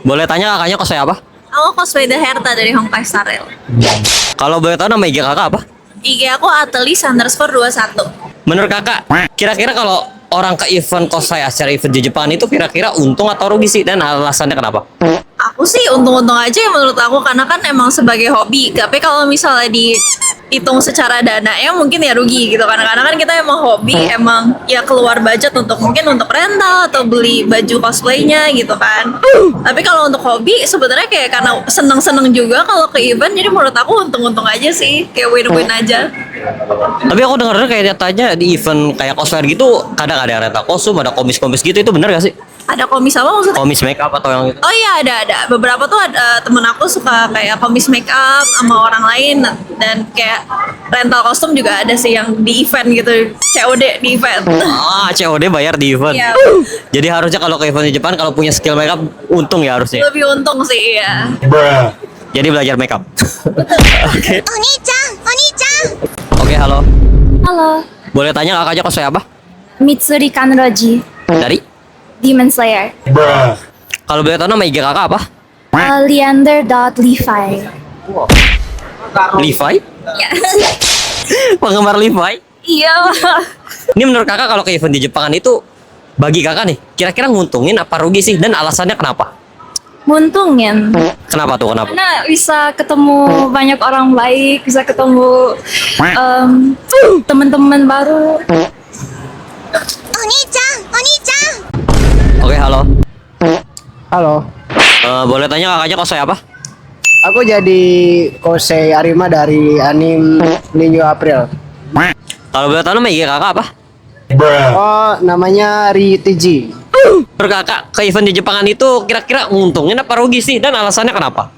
Boleh tanya kakaknya cosplay apa? Aku cosplay The Herta dari Honkai Star Rail. Kalau boleh tahu nama IG kakak apa? IG aku atelis_21. Menurut kakak, kira-kira kalau orang ke event cosplay acara event di Jepang itu kira-kira untung atau rugi sih? Dan alasannya kenapa? Aku sih untung-untung aja ya menurut aku, karena kan emang sebagai hobi. Tapi kalau misalnya dihitung secara dana ya mungkin ya rugi gitu. Karena kan kita emang hobi, emang ya keluar budget untuk mungkin untuk rental atau beli baju cosplaynya gitu kan. Tapi kalau untuk hobi sebenarnya kayak karena seneng-seneng juga kalau ke event, jadi menurut aku untung-untung aja sih, kayak win-win aja. Tapi aku dengar kayak katanya di event kayak cosplayer gitu kadang ada rental kostum, ada komis-komis gitu, itu benar gak sih? Ada komis apa maksudnya? Komis makeup atau yang gitu? Oh iya ada beberapa tuh ada temen aku suka kayak komis make up sama orang lain, dan kayak rental kostum juga ada sih yang di event gitu, COD di event. COD bayar di event. Iya. Jadi harusnya kalau ke event di Jepang kalau punya skill makeup untung ya harusnya. Lebih untung sih ya. Jadi belajar makeup. Oke. Oni-chan, Oni-chan. Oke, halo. Halo, Boleh tanya kakaknya cosplay apa? Mitsuri Kanroji, Dari? Demon Slayer. Kalau boleh tahu nama IG kakak apa? Leander.Levi. Levi? Ya. Penggemar Levi? Iya. Ini menurut kakak kalau ke event di Jepangan itu bagi kakak nih, kira-kira nguntungin apa rugi sih? Dan alasannya kenapa? Nguntungin. Kenapa tuh? Kenapa? Karena bisa ketemu banyak orang baik, bisa ketemu teman-teman baru. Oni-chan, Oni-chan. Oke, halo. Halo, Boleh tanya kakaknya cosplay apa? aku jadi Kosei Arima dari anime Ninja April. Kalau boleh tahu nama IG kakak apa? Oh, namanya Ryuteji. Menurut kakak ke event di Jepangan itu kira-kira nguntungin apa rugi sih? Dan alasannya kenapa?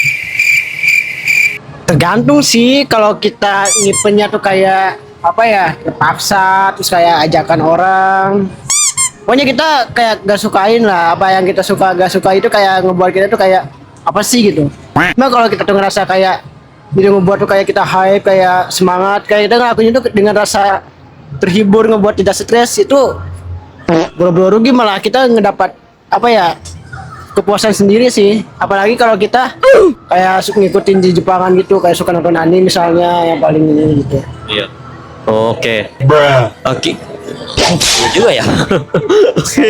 Tergantung sih, kalau kita eventnya tuh kayak apa ya, terpaksa terus kayak ajakan orang. Pokoknya kita kayak gak sukain lah, apa yang kita suka gak suka itu kayak ngebuat kita tuh kayak apa sih gitu. Nah kalau kita tuh ngerasa kayak jadi ngebuat tuh kayak kita hype, kayak semangat, kayak kita ngelakuin itu dengan rasa terhibur, ngebuat tidak stres, itu boro-boro rugi, malah kita ngedapat apa ya, kepuasan sendiri sih. Apalagi kalau kita kayak suka ngikutin di Jepangan gitu, kayak suka nonton anime misalnya, yang paling ini gitu. Iya. Oke. Oke. Iya juga ya. Oke.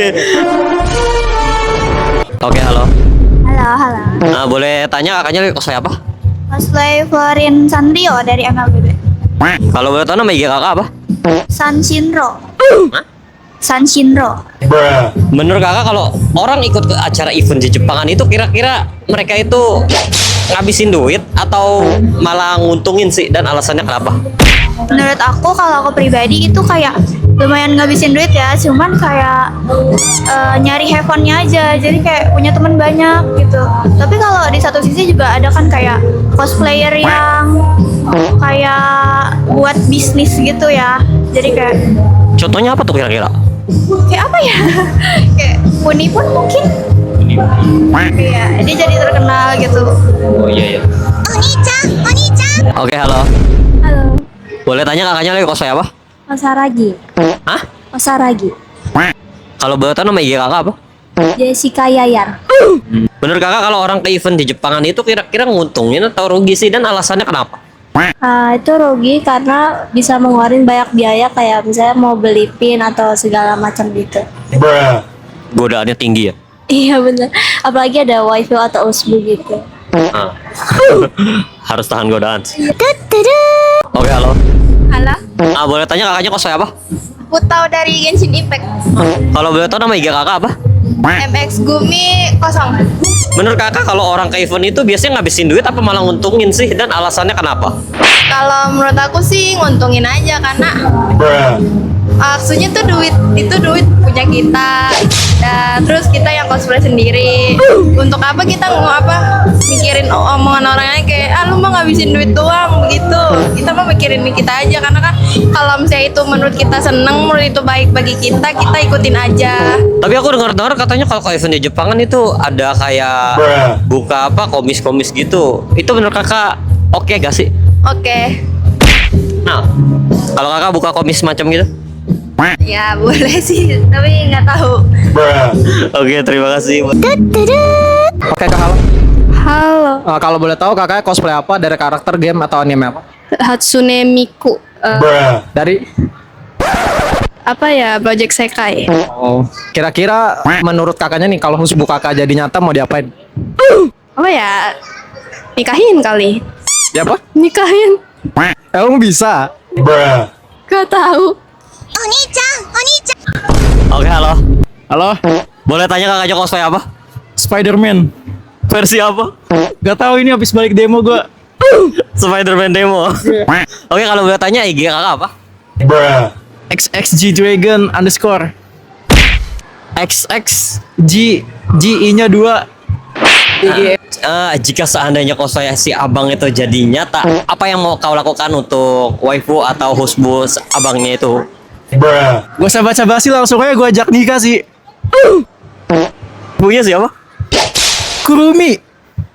Oke, halo. Halo. Nah, boleh tanya kakaknya cosplay apa? Cosplay Florin Sanrio dari MLBB. Kalau boleh tahu nama IG kakak apa? San Shinro. Hah? San Shinro. Menurut kakak kalau orang ikut ke acara event di Jepangan itu kira-kira mereka itu ngabisin duit atau malah nguntungin sih? Dan alasannya kenapa? Menurut aku, kalau aku pribadi itu kayak lumayan ngabisin duit ya, cuman kayak nyari have fun-nya aja, jadi kayak punya teman banyak gitu. Tapi kalau di satu sisi juga ada kan kayak cosplayer yang kayak buat bisnis gitu ya, jadi kayak Contohnya apa tuh kira-kira? apa ya, kayak Punipun mungkin. Iya, dia jadi terkenal gitu. Oh iya. Oni-chan, Oni-chan. Oke, halo. Halo, Boleh tanya kakaknya lagi cosplay apa? Osaragi. Hah? Osaragi. Kalau boleh tahu nama IG kakak apa? Jessica Yayan. Menurut kakak kalau orang ke event di Jepangan itu kira-kira nguntungin atau rugi sih? Dan alasannya kenapa? Itu rugi karena bisa mengeluarkan banyak biaya, kayak misalnya mau beli pin atau segala macam gitu. Godaannya tinggi ya? Iya bener, apalagi ada wifi atau USB gitu. Ah. Harus tahan godaan sih. Oke, halo. Halo, Boleh tanya kakaknya cosplay apa? Putau dari Genshin Impact. Kalau boleh tahu nama IG kakak apa? MX Gumi 0. Menurut kakak kalau orang ke event itu biasanya ngabisin duit apa malah nguntungin sih? Dan alasannya kenapa? Kalau menurut aku sih nguntungin aja, karena maksudnya tuh duit punya kita, dan terus kita yang cosplay sendiri. Untuk apa kita mikirin omongan orang lain kayak lu mah ngabisin duit doang begitu. Kita mah mikirin kita aja, karena kan kalau misalnya itu menurut kita seneng, menurut itu baik bagi kita ikutin aja. Tapi aku dengar katanya kalau ke event di Jepangan itu ada kayak buka komis-komis gitu. Itu menurut kakak oke gak sih? Oke. Nah, kalau kakak buka komis macam gitu? Ya boleh sih, tapi nggak tahu. Oke, terima kasih. Oke kak, halo. Halo, Kalau boleh tahu kakak cosplay apa dari karakter game atau anime apa? Hatsune Miku. Dari Apa ya, Project Sekai? Oh, kira-kira menurut kakaknya nih kalau husbu kakak jadi nyata mau diapain? Apa ya? Nikahin kali. Ya apa? Nikahin. Emang bisa? Gak tahu. お兄ちゃんお兄ちゃん Oke, halo. Halo, Boleh tanya kakaknya cosplay apa? Spider-Man. Versi apa? Gak tahu ini habis balik demo gua. Spider-Man demo. Oke, kalau boleh tanya IG kakak apa? XXG Dragon underscore XX. GI-nya 2. Jika seandainya cosplay si abang itu jadi nyata, apa yang mau kau lakukan untuk waifu atau husbu abangnya itu? Gua usah baca basi langsung aja gua ajak nikah sih. Punya siapa? Kurumi.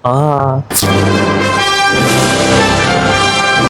Ah.